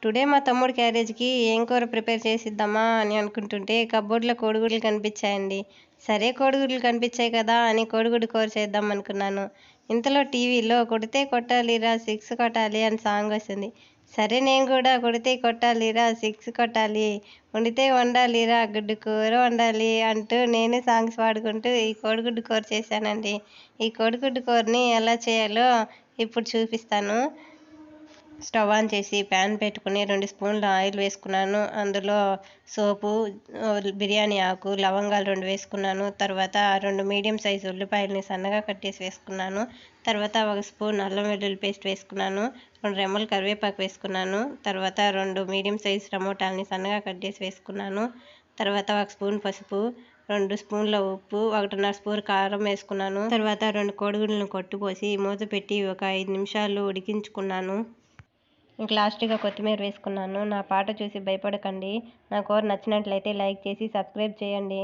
Today మా తమ్ముడి క్యారేజ్‌కి ఏం కూర ప్రిపేర్ చేసిద్దామా అని అనుకుంటుంటే కబోర్డ్‌లో కోడిగుడ్లు కనిపించాయండి. సరే కోడిగుడ్లు కనిపించాయి కదా అని కోడిగుడ్డు కూర చేద్దాం అనుకున్నాను. ఇంతలో టీవీలో 'కొడితే కొట్టాలిరా సిక్స్ కొట్టాలి' అని సాంగ్ వస్తుంది. సరే నేను కూడా కొడితే కొట్టాలిరా సిక్స్ కొట్టాలి, వండితే వండాలిరా గుడ్డు కూర వండాలి అంటూ నేను సాంగ్స్ పాడుకుంటూ ఈ కోడిగుడ్డు కూర చేశానండి. ఈ కోడిగుడ్డు కూరని ఎలా చేయాలో ఇప్పుడు చూపిస్తాను. స్టవ్ ఆన్ చేసి ప్యాన్ పెట్టుకుని 2 స్పూన్ల ఆయిల్ వేసుకున్నాను. అందులో సోపు, బిర్యానీ ఆకు, లవంగాలు 2 వేసుకున్నాను. తర్వాత 2 మీడియం సైజు ఉల్లిపాయలని సన్నగా కట్ చేసి వేసుకున్నాను. తర్వాత 1 స్పూన్ అల్లం వెల్లుల్లి పేస్ట్ వేసుకున్నాను. 2 రెమ్మలు కరివేపాకు వేసుకున్నాను. తర్వాత 2 మీడియం సైజు టమోటాలని సన్నగా కట్ చేసి వేసుకున్నాను. తర్వాత 1 స్పూన్ పసుపు, 2 స్పూన్ల ఉప్పు, 1.5 స్పూన్ కారం వేసుకున్నాను. తర్వాత 2 కోడిగుడ్లను కొట్టిపోసి మూత పెట్టి ఒక 5 నిమిషాలు ఉడికించుకున్నాను. ఇంక లాస్ట్‌గా కొత్తిమీర వేసుకున్నాను. నా పాట చూసి భయపడకండి. నా కూర నచ్చినట్లయితే లైక్ చేసి సబ్స్క్రైబ్ చేయండి.